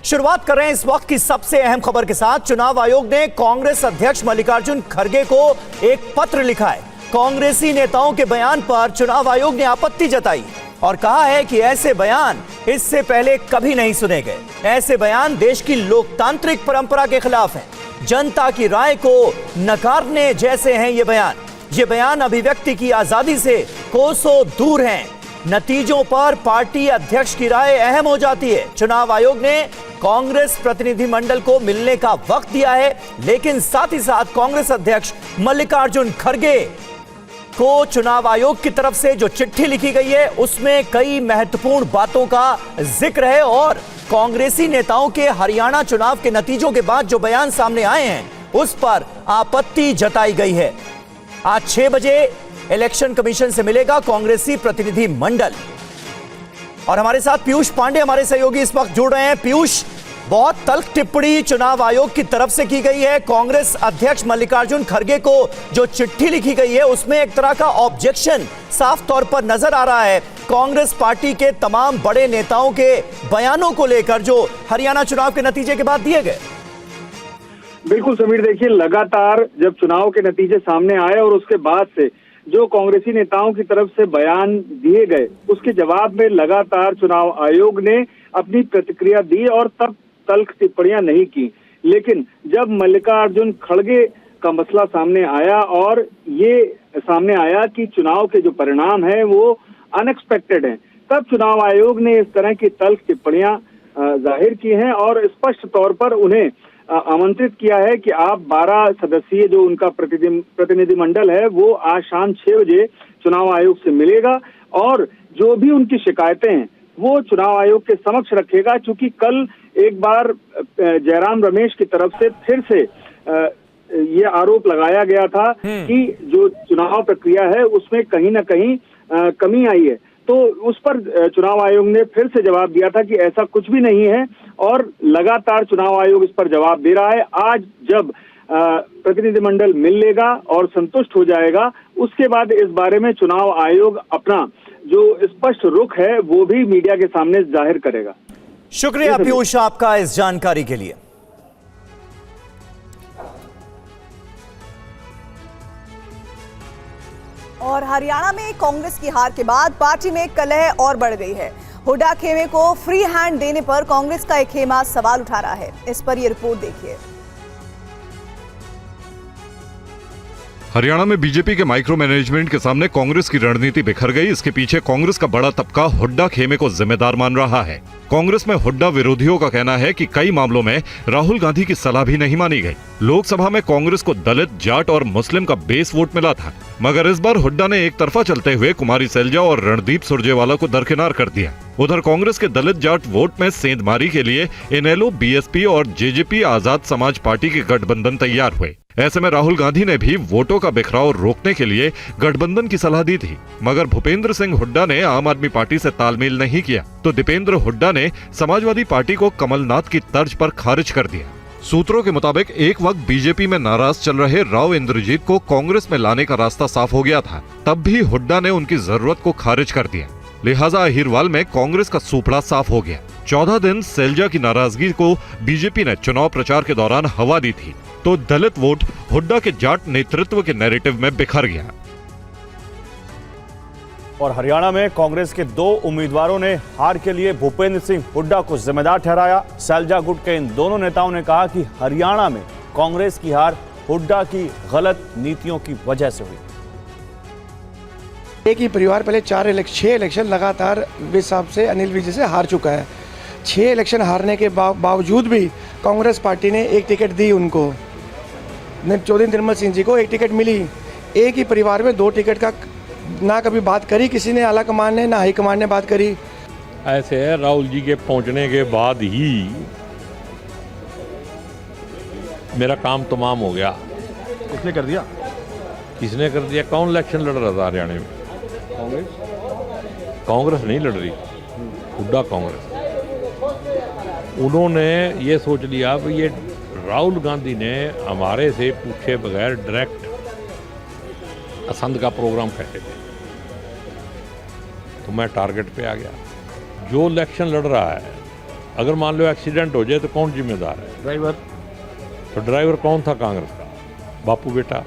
शुरुआत कर रहे हैं इस वक्त की सबसे अहम खबर के साथ। चुनाव आयोग ने कांग्रेस अध्यक्ष मल्लिकार्जुन खड़गे को एक पत्र लिखा है। कांग्रेसी नेताओं के बयान पर चुनाव आयोग ने आपत्ति जताई और कहा है कि ऐसे बयान इससे पहले कभी नहीं सुने गए। ऐसे बयान देश की लोकतांत्रिक परंपरा के खिलाफ हैं। जनता की राय को नकारने जैसे हैं ये बयान अभिव्यक्ति की आजादी से कोसों दूर हैं। नतीजों पर पार्टी अध्यक्ष की राय अहम हो जाती है। चुनाव आयोग ने कांग्रेस प्रतिनिधिमंडल को मिलने का वक्त दिया है, लेकिन साथ ही साथ कांग्रेस अध्यक्ष मल्लिकार्जुन खड़गे को चुनाव आयोग की तरफ से जो चिट्ठी लिखी गई है उसमें कई महत्वपूर्ण बातों का जिक्र है और कांग्रेसी नेताओं के हरियाणा चुनाव के नतीजों के बाद जो बयान सामने आए हैं उस पर आपत्ति जताई गई है। आज 6 बजे इलेक्शन कमीशन से मिलेगा कांग्रेसी प्रतिनिधि मंडल और हमारे साथ पीयूष पांडे हमारे सहयोगी इस वक्त जुड़ रहे हैं। पीयूष, बहुत तल्ख टिप्पणी चुनाव आयोग की तरफ से की गई है। कांग्रेस अध्यक्ष मल्लिकार्जुन खड़गे को जो चिट्ठी लिखी गई है उसमें एक तरह का ऑब्जेक्शन साफ तौर पर नजर आ रहा है कांग्रेस पार्टी के तमाम बड़े नेताओं के बयानों को लेकर जो हरियाणा चुनाव के नतीजे के बाद दिए गए। बिल्कुल समीर, देखिए लगातार जब चुनाव के नतीजे सामने आए और उसके बाद से जो कांग्रेसी नेताओं की तरफ से बयान दिए गए उसके जवाब में लगातार चुनाव आयोग ने अपनी प्रतिक्रिया दी और तब तल्ख टिप्पणियां नहीं की। लेकिन जब मल्लिकार्जुन खड़गे का मसला सामने आया और ये सामने आया कि चुनाव के जो परिणाम है वो अनएक्सपेक्टेड हैं, तब चुनाव आयोग ने इस तरह की तल्ख टिप्पणियां जाहिर की हैं और स्पष्ट तौर पर उन्हें आमंत्रित किया है कि आप 12 सदस्यीय जो उनका प्रतिनिधिमंडल है वो आज शाम 6 बजे चुनाव आयोग से मिलेगा और जो भी उनकी शिकायतें हैं वो चुनाव आयोग के समक्ष रखेगा। चूंकि कल एक बार जयराम रमेश की तरफ से फिर से ये आरोप लगाया गया था कि जो चुनाव प्रक्रिया है उसमें कहीं ना कहीं कमी आई है, तो उस पर चुनाव आयोग ने फिर से जवाब दिया था कि ऐसा कुछ भी नहीं है और लगातार चुनाव आयोग इस पर जवाब दे रहा है। आज जब प्रतिनिधिमंडल मिल लेगा और संतुष्ट हो जाएगा उसके बाद इस बारे में चुनाव आयोग अपना जो स्पष्ट रुख है वो भी मीडिया के सामने जाहिर करेगा। शुक्रिया पीयूष आपका इस जानकारी के लिए। और हरियाणा में कांग्रेस की हार के बाद पार्टी में कलह और बढ़ गई है। हुड्डा खेमे को फ्री हैंड देने पर कांग्रेस का एक खेमा सवाल उठा रहा है। इस पर यह रिपोर्ट देखिए। हरियाणा में बीजेपी के माइक्रो मैनेजमेंट के सामने कांग्रेस की रणनीति बिखर गई। इसके पीछे कांग्रेस का बड़ा तबका हुड्डा खेमे को जिम्मेदार मान रहा है। कांग्रेस में हुड्डा विरोधियों का कहना है कि कई मामलों में राहुल गांधी की सलाह भी नहीं मानी गई। लोकसभा में कांग्रेस को दलित, जाट और मुस्लिम का बेस वोट मिला था, मगर इस बार हुड्डा ने एक तरफा चलते हुए कुमारी सैलजा और रणदीप सुरजेवाला को दरकिनार कर दिया। उधर कांग्रेस के दलित जाट वोट में सेंधमारी के लिए इनेलो, बीएसपी और जेजेपी आजाद समाज पार्टी के गठबंधन तैयार हुए। ऐसे में राहुल गांधी ने भी वोटों का बिखराव रोकने के लिए गठबंधन की सलाह दी थी, मगर भूपेंद्र सिंह हुड्डा ने आम आदमी पार्टी से तालमेल नहीं किया तो दीपेंद्र हुड्डा ने समाजवादी पार्टी को कमलनाथ की तर्ज पर खारिज कर दिया। सूत्रों के मुताबिक एक वक्त बीजेपी में नाराज चल रहे राव इंद्रजीत को कांग्रेस में लाने का रास्ता साफ हो गया था, तब भी हुड्डा ने उनकी जरूरत को खारिज कर दिया। लिहाजा अहिरवाल में कांग्रेस का सूपड़ा साफ हो गया। 14 दिन सैलजा की नाराजगी को बीजेपी ने चुनाव प्रचार के दौरान हवा दी थी, तो दलित वोट हुड्डा के जाट नेतृत्व के नैरेटिव में बिखर गया। और हरियाणा में कांग्रेस के 2 उम्मीदवारों ने हार के लिए भूपेंद्र सिंह हुड्डा को जिम्मेदार ठहराया। सैलजा गुट के इन दोनों नेताओं ने कहा कि हरियाणा में कांग्रेस की हार हुड्डा की गलत नीतियों की वजह से हुई। एक ही परिवार पहले 6 इलेक्शन लगातार हिसाब से अनिल विजय से हार चुका है। 6 इलेक्शन हारने के बावजूद भी कांग्रेस पार्टी ने एक टिकट दी उनको। चौधरी निर्मल सिंह जी को एक टिकट मिली। एक ही परिवार में 2 टिकट का ना कभी बात करी किसी ने, आला कमान ने ना हाई कमान ने बात करी। ऐसे है राहुल जी के पहुंचने के बाद ही मेरा काम तमाम हो गया। किसने कर दिया? किसने कर दिया? कौन इलेक्शन लड़ रहा था हरियाणा में? कांग्रेस नहीं लड़ रही, हुड्डा कांग्रेस। उन्होंने ये सोच लिया कि ये राहुल गांधी ने हमारे से पूछे बगैर डायरेक्ट असंध का प्रोग्राम कहते थे, तो मैं टारगेट पे आ गया। जो इलेक्शन लड़ रहा है अगर मान लो एक्सीडेंट हो जाए तो कौन जिम्मेदार है? ड्राइवर। तो ड्राइवर कौन था कांग्रेस का? बापू बेटा।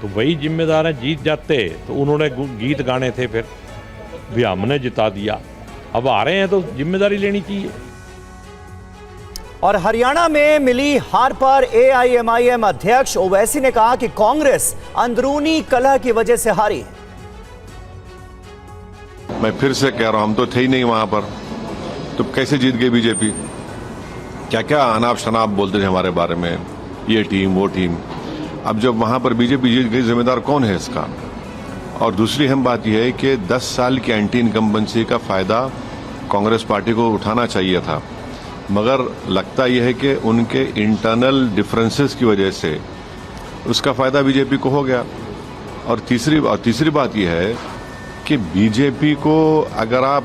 तो वही जिम्मेदार है। जीत जाते तो उन्होंने गीत गाने थे, फिर भी हमने जिता दिया। अब आ रहे हैं तो जिम्मेदारी लेनी चाहिए। और हरियाणा में मिली हार पर एआईएमआईएम अध्यक्ष ओवैसी ने कहा कि कांग्रेस अंदरूनी कलह की वजह से हारी है। मैं फिर से कह रहा हूं, हम तो थे ही नहीं वहां पर, तो कैसे जीत गई बीजेपी? क्या क्या अनाप शनाप बोलते थे हमारे बारे में, ये टीम वो टीम। अब जब वहां पर बीजेपी जीत गई, जिम्मेदार कौन है इसका? और दूसरी अहम बात यह है कि 10 साल की एंटी इनकम्बेंसी का फायदा कांग्रेस पार्टी को उठाना चाहिए था, मगर लगता यह है कि उनके इंटरनल डिफरेंसेस की वजह से उसका फायदा बीजेपी को हो गया। और तीसरी बात यह है कि बीजेपी को अगर आप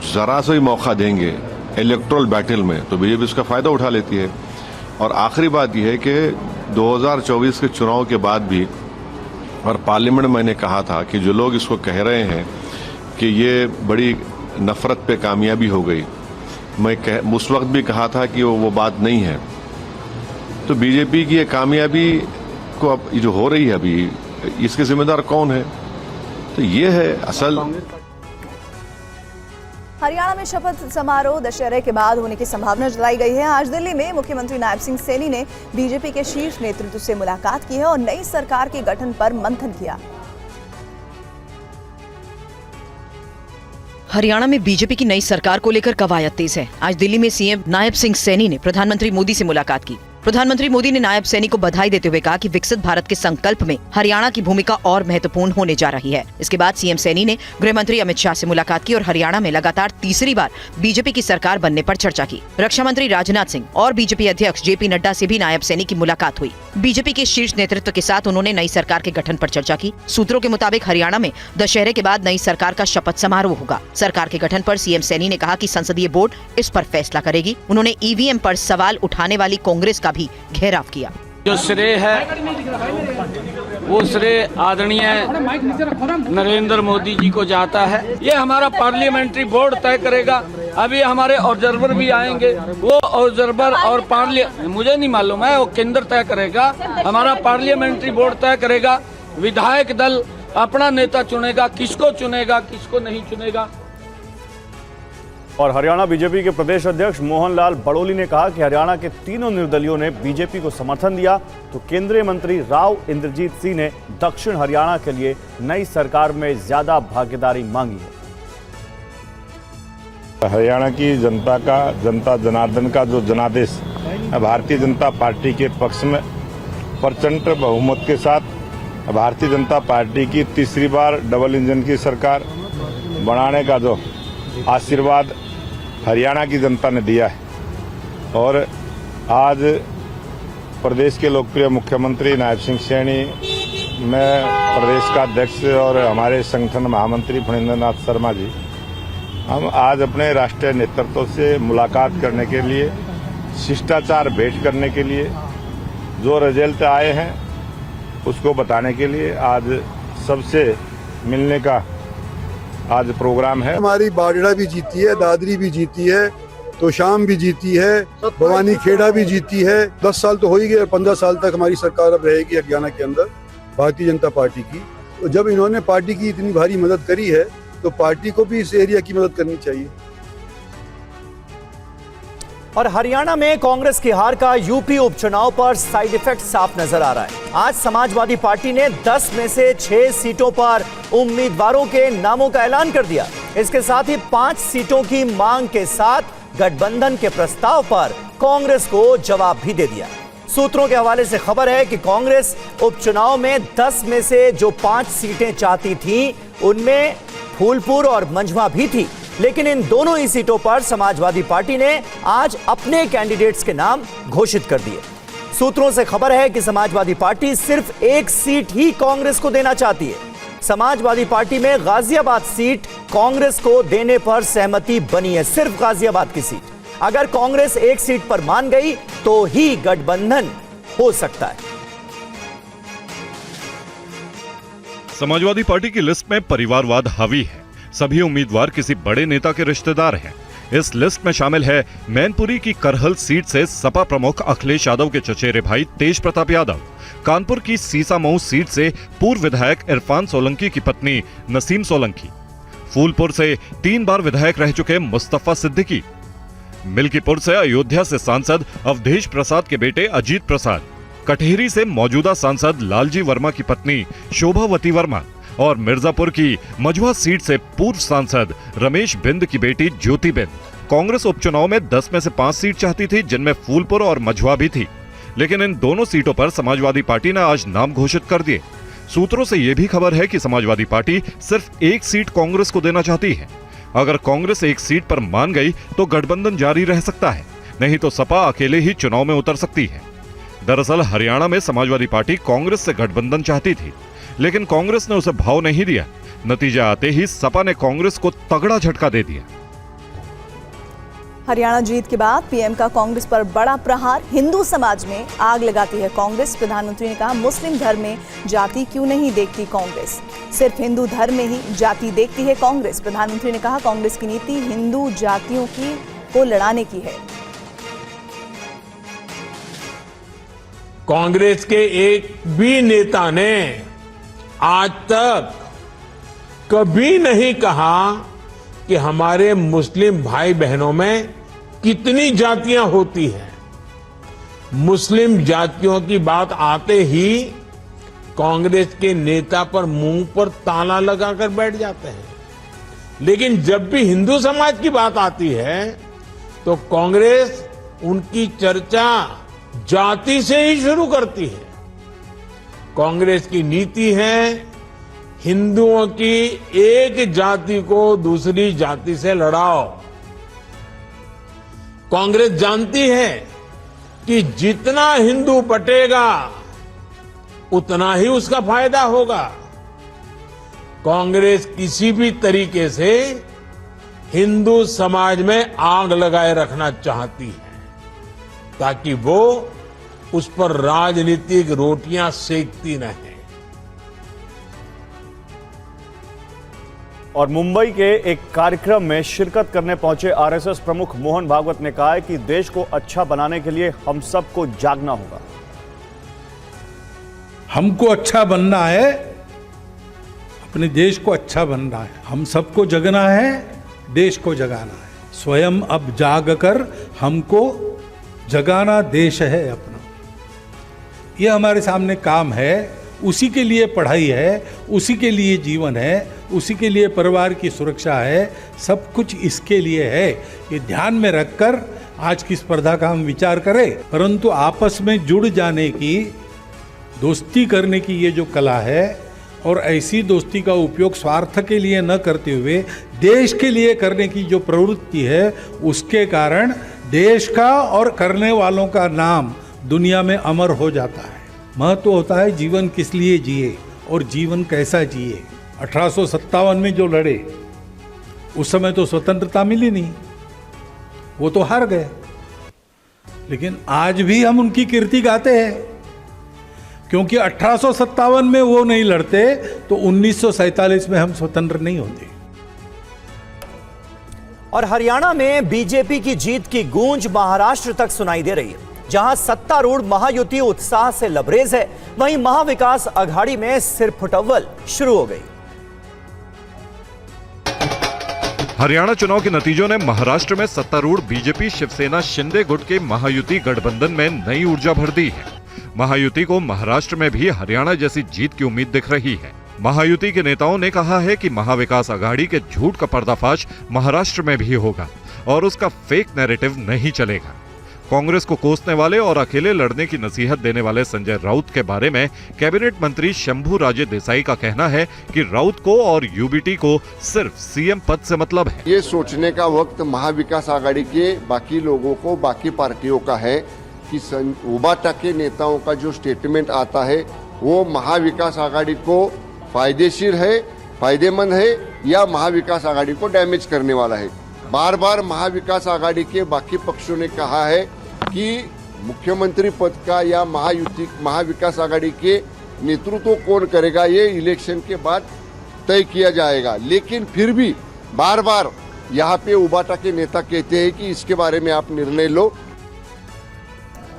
जरा सा ही मौका देंगे इलेक्टोरल बैटल में, तो बीजेपी उसका फायदा उठा लेती है। और आखिरी बात यह है कि 2024 के चुनाव के बाद भी, और पार्लियामेंट में मैंने कहा था कि जो लोग इसको कह रहे हैं कि ये बड़ी नफरत पे कामयाबी हो गई, मैं उस वक्त भी कहा था कि वो बात नहीं है। तो बीजेपी की ये कामयाबी को अब जो हो रही है अभी, इसके जिम्मेदार कौन है? तो ये है असल। हरियाणा में शपथ समारोह दशहरे के बाद होने की संभावना जताई गई है। आज दिल्ली में मुख्यमंत्री नायब सिंह सैनी ने बीजेपी के शीर्ष नेतृत्व से मुलाकात की है और नई सरकार के गठन पर मंथन किया। हरियाणा में बीजेपी की नई सरकार को लेकर कवायद तेज है। आज दिल्ली में सीएम नायब सिंह सैनी ने प्रधानमंत्री मोदी से मुलाकात की। प्रधानमंत्री मोदी ने नायब सैनी को बधाई देते हुए कहा कि विकसित भारत के संकल्प में हरियाणा की भूमिका और महत्वपूर्ण होने जा रही है। इसके बाद सीएम सैनी ने गृह मंत्री अमित शाह से मुलाकात की और हरियाणा में लगातार तीसरी बार बीजेपी की सरकार बनने पर चर्चा की। रक्षा मंत्री राजनाथ सिंह और बीजेपी अध्यक्ष जेपी नड्डा से भी नायब सैनी की मुलाकात हुई। बीजेपी के शीर्ष नेतृत्व के साथ उन्होंने नई सरकार के गठन पर चर्चा की। सूत्रों के मुताबिक हरियाणा में दशहरे के बाद नई सरकार का शपथ समारोह होगा। सरकार के गठन पर सीएम सैनी ने कहा कि संसदीय बोर्ड इस पर फैसला करेगी। उन्होंने ईवीएम पर सवाल उठाने वाली कांग्रेस का भी घेराव किया। जो श्रेय है वो श्रेय आदरणीय नरेंद्र मोदी जी को जाता है। ये हमारा पार्लियामेंट्री बोर्ड तय करेगा। अभी हमारे ऑब्जर्वर भी आएंगे, वो ऑब्जर्वर और मुझे नहीं मालूम है, वो केंद्र तय करेगा। हमारा पार्लियामेंट्री बोर्ड तय करेगा। विधायक दल अपना नेता चुनेगा, किसको चुनेगा किसको नहीं चुनेगा। और हरियाणा बीजेपी के प्रदेश अध्यक्ष मोहनलाल बड़ोली ने कहा कि हरियाणा के तीनों निर्दलियों ने बीजेपी को समर्थन दिया, तो केंद्रीय मंत्री राव इंद्रजीत सिंह ने दक्षिण हरियाणा के लिए नई सरकार में ज्यादा भागीदारी मांगी है। हरियाणा की जनता का, जनता जनार्दन का जो जनादेश भारतीय जनता पार्टी के पक्ष में प्रचंड बहुमत के साथ भारतीय जनता पार्टी की तीसरी बार डबल इंजन की सरकार बनाने का जो आशीर्वाद हरियाणा की जनता ने दिया है। और आज प्रदेश के लोकप्रिय मुख्यमंत्री नायब सिंह सैनी, मैं प्रदेश का अध्यक्ष और हमारे संगठन महामंत्री फणींद्र नाथ शर्मा जी, हम आज अपने राष्ट्रीय नेतृत्व से मुलाकात करने के लिए, शिष्टाचार भेंट करने के लिए, जो रिजल्ट आए हैं उसको बताने के लिए आज सबसे मिलने का आज प्रोग्राम है। हमारी बागड़ा भी जीती है, दादरी भी जीती है, तोशाम भी जीती है, भवानी खेड़ा भी जीती है। 10 साल तो हो ही गए, 15 साल तक हमारी सरकार अब रहेगी हरियाणा के अंदर भारतीय जनता पार्टी की। तो जब इन्होंने पार्टी की इतनी भारी मदद करी है, तो पार्टी को भी इस एरिया की मदद करनी चाहिए। और हरियाणा में कांग्रेस की हार का यूपी उपचुनाव पर साइड इफेक्ट साफ नजर आ रहा है। आज समाजवादी पार्टी ने 10 में से 6 सीटों पर उम्मीदवारों के नामों का ऐलान कर दिया। इसके साथ ही 5 सीटों की मांग के साथ गठबंधन के प्रस्ताव पर कांग्रेस को जवाब भी दे दिया। सूत्रों के हवाले से खबर है कि कांग्रेस उपचुनाव में 10 में से जो 5 सीटें चाहती थी, उनमें फूलपुर और मंझवा भी थी, लेकिन इन दोनों ही सीटों पर समाजवादी पार्टी ने आज अपने कैंडिडेट्स के नाम घोषित कर दिए। सूत्रों से खबर है कि समाजवादी पार्टी सिर्फ एक सीट ही कांग्रेस को देना चाहती है। समाजवादी पार्टी में गाजियाबाद सीट कांग्रेस को देने पर सहमति बनी है, सिर्फ गाजियाबाद की सीट। अगर कांग्रेस एक सीट पर मान गई तो ही गठबंधन हो सकता है। समाजवादी पार्टी की लिस्ट में परिवारवाद हावी है। सभी उम्मीदवार किसी बड़े नेता के रिश्तेदार हैं। इस लिस्ट में शामिल है मैनपुरी की करहल सीट से सपा प्रमुख अखिलेश यादव के चचेरे भाई तेज प्रताप यादव, कानपुर की सीसामऊ सीट से पूर्व विधायक इरफान सोलंकी की पत्नी नसीम सोलंकी, फूलपुर से 3 बार विधायक रह चुके मुस्तफा सिद्दीकी, मिल्कीपुर से अयोध्या से सांसद अवधेश प्रसाद के बेटे अजीत प्रसाद, कटहरी से मौजूदा सांसद लालजी वर्मा की पत्नी शोभावती वर्मा और मिर्जापुर की मझुआ सीट से पूर्व सांसद रमेश बिंद की बेटी ज्योति बिंद। कांग्रेस उपचुनाव में 10 में से 5 सीट चाहती थी, जिनमें फूलपुर और मझुआ भी थी, लेकिन इन दोनों सीटों पर समाजवादी पार्टी ने आज नाम घोषित कर दिए। सूत्रों से यह भी खबर है कि समाजवादी पार्टी सिर्फ 1 सीट कांग्रेस को देना चाहती है। अगर कांग्रेस 1 सीट पर मान गई तो गठबंधन जारी रह सकता है, नहीं तो सपा अकेले ही चुनाव में उतर सकती है। दरअसल हरियाणा में समाजवादी पार्टी कांग्रेस से गठबंधन चाहती थी, लेकिन कांग्रेस ने उसे भाव नहीं दिया। नतीजा आते ही सपा ने कांग्रेस को तगड़ा झटका दे दिया। हरियाणा जीत के बाद पीएम का कांग्रेस पर बड़ा प्रहार, हिंदू समाज में आग लगाती है कांग्रेस। प्रधानमंत्री ने कहा, मुस्लिम धर्म में जाति क्यों नहीं देखती कांग्रेस, सिर्फ हिंदू धर्म में ही जाति देखती है कांग्रेस। प्रधानमंत्री ने कहा, कांग्रेस की नीति हिंदू जातियों को लड़ाने की है। कांग्रेस के एक भी नेता ने आज तक कभी नहीं कहा कि हमारे मुस्लिम भाई बहनों में कितनी जातियां होती हैं। मुस्लिम जातियों की बात आते ही कांग्रेस के नेता पर मुंह पर ताला लगाकर बैठ जाते हैं, लेकिन जब भी हिंदू समाज की बात आती है तो कांग्रेस उनकी चर्चा जाति से ही शुरू करती है। कांग्रेस की नीति है हिंदुओं की एक जाति को दूसरी जाति से लड़ाओ। कांग्रेस जानती है कि जितना हिंदू बटेगा उतना ही उसका फायदा होगा। कांग्रेस किसी भी तरीके से हिंदू समाज में आग लगाए रखना चाहती है ताकि वो उस पर राजनीतिक रोटियां सेकती रहें। और मुंबई के एक कार्यक्रम में शिरकत करने पहुंचे आरएसएस प्रमुख मोहन भागवत ने कहा है कि देश को अच्छा बनाने के लिए हम सबको जागना होगा। हमको अच्छा बनना है, अपने देश को अच्छा बनना है, हम सबको जगना है, देश को जगाना है। स्वयं अब जाग कर हमको जगाना देश है अपना, ये हमारे सामने काम है। उसी के लिए पढ़ाई है, उसी के लिए जीवन है, उसी के लिए परिवार की सुरक्षा है, सब कुछ इसके लिए है। ये ध्यान में रखकर आज की स्पर्धा का हम विचार करें, परंतु आपस में जुड़ जाने की, दोस्ती करने की ये जो कला है, और ऐसी दोस्ती का उपयोग स्वार्थ के लिए न करते हुए देश के लिए करने की जो प्रवृत्ति है, उसके कारण देश का और करने वालों का नाम दुनिया में अमर हो जाता है। महत्व होता है जीवन किस लिए जिए और जीवन कैसा जिए। 1857 में जो लड़े उस समय तो स्वतंत्रता मिली नहीं, वो तो हार गए, लेकिन आज भी हम उनकी कीर्ति गाते हैं, क्योंकि 1857 में वो नहीं लड़ते तो 1947 में हम स्वतंत्र नहीं होते। और हरियाणा में बीजेपी की जीत की गूंज महाराष्ट्र तक सुनाई दे रही है, जहां सत्तारूढ़ महायुति उत्साह से लबरेज है, वहीं महाविकास अघाड़ी में सिर फुटव्वल शुरू हो गई। हरियाणा चुनाव के नतीजों ने महाराष्ट्र में सत्तारूढ़ बीजेपी शिवसेना शिंदे गुट के महायुति गठबंधन में नई ऊर्जा भर दी है। महायुति को महाराष्ट्र में भी हरियाणा जैसी जीत की उम्मीद दिख रही है। महायुति के नेताओं ने कहा है कि महाविकास अघाड़ी के झूठ का पर्दाफाश महाराष्ट्र में भी होगा और उसका फेक नैरेटिव नहीं चलेगा। कांग्रेस को कोसने वाले और अकेले लड़ने की नसीहत देने वाले संजय राउत के बारे में कैबिनेट मंत्री शंभू राजे देसाई का कहना है कि राउत को और यूबीटी को सिर्फ सीएम पद से मतलब है। ये सोचने का वक्त महाविकास आघाड़ी के बाकी लोगों को, बाकी पार्टियों का है कि उबाटा के नेताओं का जो स्टेटमेंट आता है वो महाविकास आघाड़ी को फायदेशीर है, फायदेमंद है, या महाविकास आघाड़ी को डैमेज करने वाला है। बार बार महाविकास आघाड़ी के बाकी पक्षों ने कहा है कि मुख्यमंत्री पद का या महाविकास आघाड़ी के नेतृत्व कौन करेगा ये इलेक्शन के बाद तय किया जाएगा, लेकिन फिर भी बार बार यहाँ पे उबाटा के नेता कहते हैं कि इसके बारे में आप निर्णय लो।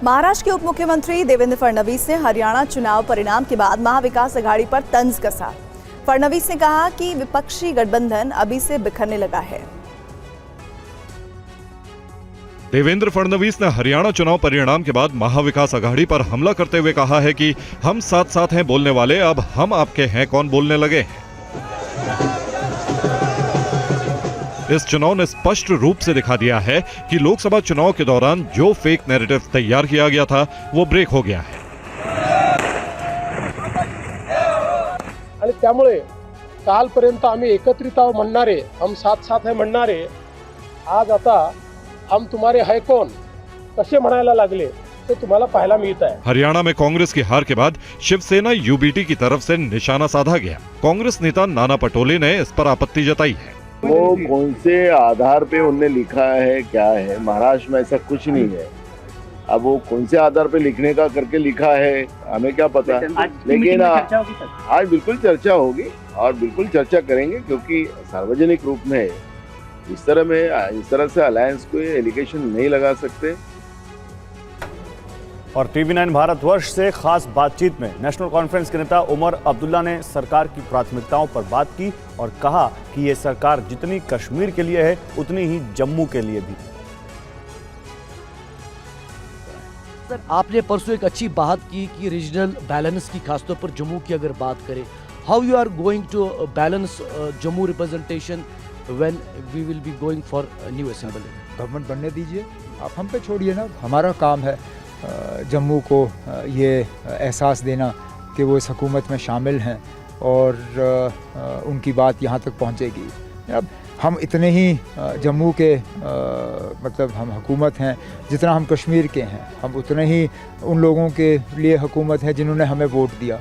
महाराष्ट्र के उप मुख्यमंत्री देवेंद्र फडणवीस ने हरियाणा चुनाव परिणाम के बाद महाविकास अघाड़ी पर तंज कसा। फडणवीस ने कहा कि विपक्षी गठबंधन अभी से बिखरने लगा है। देवेंद्र फडणवीस ने हरियाणा चुनाव परिणाम के बाद महाविकास अघाड़ी पर हमला करते हुए कहा है कि हम साथ साथ हैं बोलने वाले अब हम आपके हैं कौन बोलने लगे हैं। इस चुनाव ने स्पष्ट रूप से दिखा दिया है कि लोकसभा चुनाव के दौरान जो फेक नैरेटिव तैयार किया गया था वो ब्रेक हो गया है। आणि त्यामुळे कालपर्यंत आम्ही एकत्रित आहोत म्हणणारे, हम साथ साथ है म्हणणारे, आज आता हम तुम्हारे है कौन कसे म्हणायला लागले ते तुम्हाला पाहायला मिळत आहे। हरियाणा में कांग्रेस की हार के बाद शिवसेना यूबीटी की तरफ से निशाना साधा गया। कांग्रेस नेता नाना पटोले ने इस पर आपत्ति जताई है। वो कौन से आधार पे उनने लिखा है क्या है, महाराष्ट्र में ऐसा कुछ नहीं है। अब वो कौन से आधार पे लिखने का करके लिखा है हमें क्या पता, लेकिन आज बिल्कुल चर्चा होगी और बिल्कुल चर्चा करेंगे क्योंकि सार्वजनिक रूप में इस तरह से अलायंस को एलिगेशन नहीं लगा सकते। और टीवी 9 भारतवर्ष से खास बातचीत में नेशनल कॉन्फ्रेंस के नेता उमर अब्दुल्ला ने सरकार की प्राथमिकताओं पर बात की और कहा कि ये सरकार जितनी कश्मीर के लिए है उतनी ही जम्मू के लिए भी। सर, आपने परसों एक अच्छी बात की कि रीजनल बैलेंस की, खासतौर पर जम्मू की अगर बात करें, how you are going to balance Jammu representation when we will be going for new assembly? Government बनने दीजिए, आप हम पे छोड़िए ना, हमारा काम है जम्मू को ये एहसास देना कि वो इस हुकूमत में शामिल हैं और उनकी बात यहाँ तक पहुँचेगी। अब हम इतने ही जम्मू के मतलब हम हुकूमत हैं जितना हम कश्मीर के हैं, हम उतने ही उन लोगों के लिए हुकूमत है जिन्होंने हमें वोट दिया,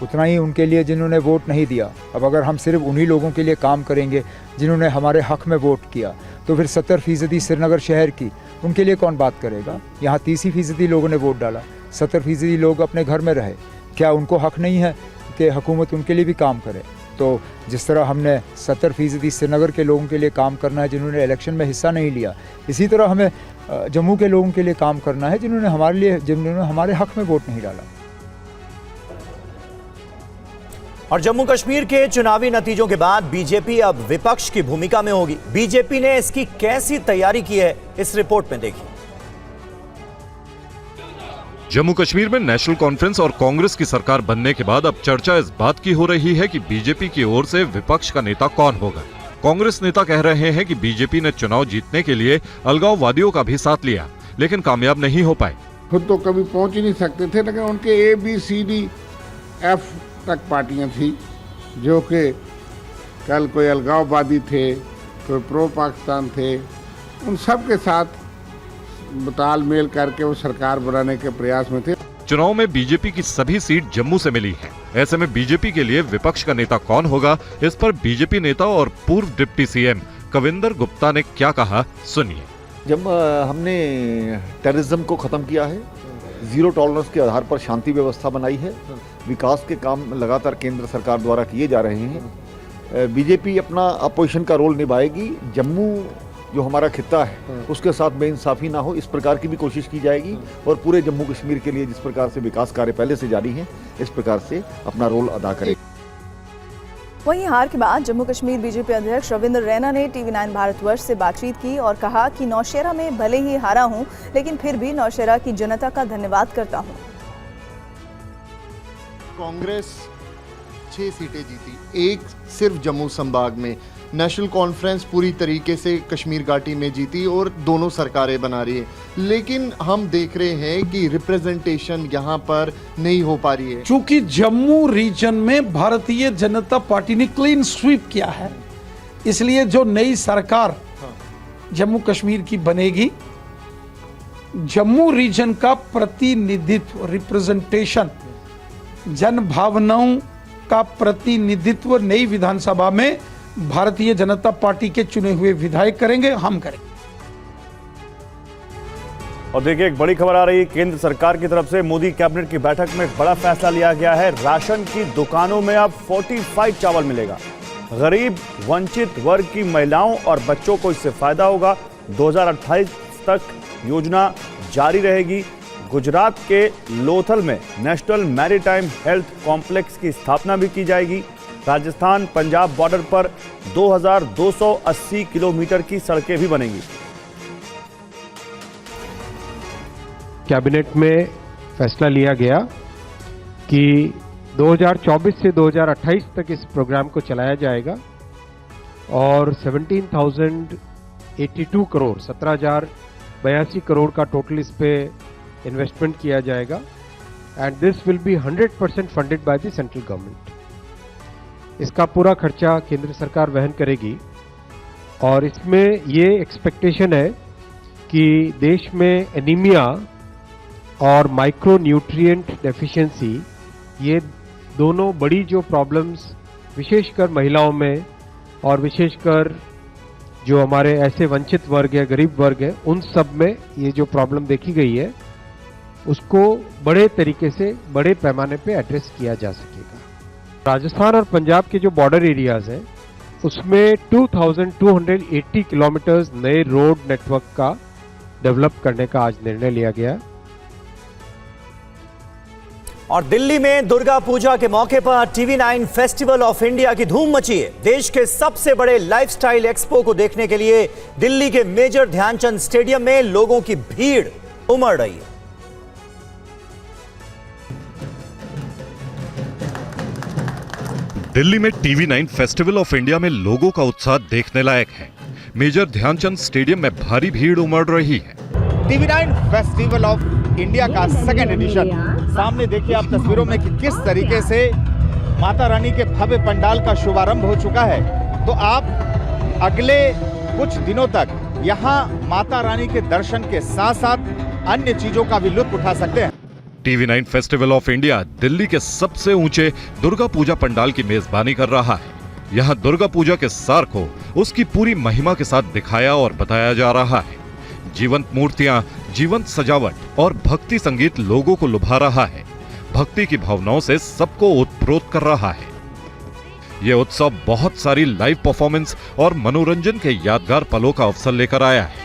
उतना ही उनके लिए जिन्होंने वोट नहीं दिया। अब अगर हम सिर्फ उन्हीं लोगों के लिए काम करेंगे जिन्होंने हमारे हक़ में वोट किया तो फिर 70% श्रीनगर शहर की उनके लिए कौन बात करेगा? यहाँ 30% लोगों ने वोट डाला, 70% लोग अपने घर में रहे। क्या उनको हक़ नहीं है कि हुकूमत उनके लिए भी काम करे? तो जिस तरह हमने 70% श्रीनगर के लोगों के लिए काम करना है जिन्होंने इलेक्शन में हिस्सा नहीं लिया, इसी तरह हमें जम्मू के लोगों के लिए काम करना है जिन्होंने हमारे हक़ में वोट नहीं डाला। और जम्मू कश्मीर के चुनावी नतीजों के बाद बीजेपी अब विपक्ष की भूमिका में होगी। बीजेपी ने इसकी कैसी तैयारी की है, इस रिपोर्ट में देखिए। जम्मू कश्मीर में नेशनल कॉन्फ्रेंस और कांग्रेस की सरकार बनने के बाद अब चर्चा इस बात की हो रही है कि बीजेपी की ओर से विपक्ष का नेता कौन होगा। कांग्रेस नेता कह रहे हैं कि बीजेपी ने चुनाव जीतने के लिए अलगाववादियों का भी साथ लिया, लेकिन कामयाब नहीं हो पाए। खुद तो कभी पहुंच ही नहीं सकते थे, लेकिन उनके ABCDF तक पार्टियां थी जो कि कल कोई अलगाववादी थे, कोई प्रो पाकिस्तान थे, उन सब के साथ तालमेल करके वो सरकार बनाने के प्रयास में थे। चुनाव में बीजेपी की सभी सीट जम्मू से मिली हैं। ऐसे में बीजेपी के लिए विपक्ष का नेता कौन होगा, इस पर बीजेपी नेता और पूर्व डिप्टी CM कविंदर गुप्ता ने क्या कहा, सुनिए। जब हमने टेररिज्म को खत्म किया है, जीरो टॉलरेंस के आधार पर शांति व्यवस्था बनाई है, विकास के काम लगातार केंद्र सरकार द्वारा किए जा रहे हैं। बीजेपी अपना अपोजिशन का रोल निभाएगी। जम्मू जो हमारा खित्ता है उसके साथ बेइंसाफी ना हो, इस प्रकार की भी कोशिश की जाएगी और पूरे जम्मू कश्मीर के लिए जिस प्रकार से विकास कार्य पहले से जारी हैं, इस प्रकार से अपना रोल अदा करेगी। वहीं हार के बाद जम्मू कश्मीर बीजेपी अध्यक्ष रविंद्र रैना ने टीवी 9 भारतवर्ष से बातचीत की और कहा कि नौशेरा में भले ही हारा हूं, लेकिन फिर भी नौशेरा की जनता का धन्यवाद करता हूं। कांग्रेस 6 सीटें जीती, एक सिर्फ जम्मू संभाग में। नेशनल कॉन्फ्रेंस पूरी तरीके से कश्मीर घाटी में जीती और दोनों सरकारें बना रही है, लेकिन हम देख रहे हैं कि रिप्रेजेंटेशन यहाँ पर नहीं हो पा रही है। चूंकि जम्मू रीजन में भारतीय जनता पार्टी ने क्लीन स्वीप किया है, इसलिए जो नई सरकार जम्मू कश्मीर की बनेगी, जम्मू रीजन का प्रतिनिधित्व, रिप्रेजेंटेशन, जन भावनाओं का प्रतिनिधित्व नई विधानसभा में भारतीय जनता पार्टी के चुने हुए विधायक करेंगे, हम करेंगे। और देखिए, एक बड़ी खबर आ रही है केंद्र सरकार की तरफ से। मोदी कैबिनेट की बैठक में एक बड़ा फैसला लिया गया है। राशन की दुकानों में अब 45 चावल मिलेगा। गरीब वंचित वर्ग की महिलाओं और बच्चों को इससे फायदा होगा। 2028 तक योजना जारी रहेगी। गुजरात के लोथल में नेशनल मैरीटाइम हेल्थ कॉम्प्लेक्स की स्थापना भी की जाएगी। राजस्थान पंजाब बॉर्डर पर 2280 किलोमीटर की सड़कें भी बनेंगी। कैबिनेट में फैसला लिया गया कि 2024 से 2028 तक इस प्रोग्राम को चलाया जाएगा और 17,082 करोड़ 17,082 करोड़ का टोटल इस पे इन्वेस्टमेंट किया जाएगा and this will be 100% funded by the central government. इसका पूरा खर्चा केंद्र सरकार वहन करेगी और इसमें ये एक्सपेक्टेशन है कि देश में एनीमिया और माइक्रो न्यूट्रिएंट डेफिशिएंसी ये दोनों बड़ी जो प्रॉब्लम्स विशेषकर महिलाओं में और विशेषकर जो हमारे ऐसे वंचित वर्ग है, गरीब वर्ग है, उन सब में ये जो प्रॉब्लम देखी गई है उसको बड़े तरीके से बड़े पैमाने पे एड्रेस किया जा सकेगा। राजस्थान और पंजाब के जो बॉर्डर एरियाज हैं उसमें 2280 किलोमीटर्स नए रोड नेटवर्क का डेवलप करने का आज निर्णय लिया गया। और दिल्ली में दुर्गा पूजा के मौके पर TV9 फेस्टिवल ऑफ इंडिया की धूम मची है। देश के सबसे बड़े लाइफस्टाइल एक्सपो को देखने के लिए दिल्ली के मेजर ध्यानचंद स्टेडियम में लोगों की भीड़ उमड़ रही है। दिल्ली में TV9 फेस्टिवल ऑफ इंडिया में लोगों का उत्साह देखने लायक है। मेजर ध्यानचंद स्टेडियम में भारी भीड़ उमड़ रही है। TV9 फेस्टिवल ऑफ इंडिया का सेकेंड एडिशन। सामने देखिए आप तस्वीरों में कि किस तरीके से माता रानी के भव्य पंडाल का शुभारंभ हो चुका है। तो आप अगले कुछ दिनों तक यहाँ माता रानी के दर्शन के साथ साथ अन्य चीजों का भी लुत्फ उठा सकते हैं। TV9 festival of India Delhi के सबसे ऊंचे दुर्गा पूजा पंडाल की मेजबानी कर रहा है। यहाँ दुर्गा पूजा के सार को उसकी पूरी महिमा के साथ दिखाया और बताया जा रहा है। जीवंत मूर्तियां, जीवंत सजावट और भक्ति संगीत लोगों को लुभा रहा है। भक्ति की भावनाओं से सबको ओतप्रोत कर रहा है। ये उत्सव बहुत सारी लाइव परफॉर्मेंस और मनोरंजन के यादगार पलों का अवसर लेकर आया है।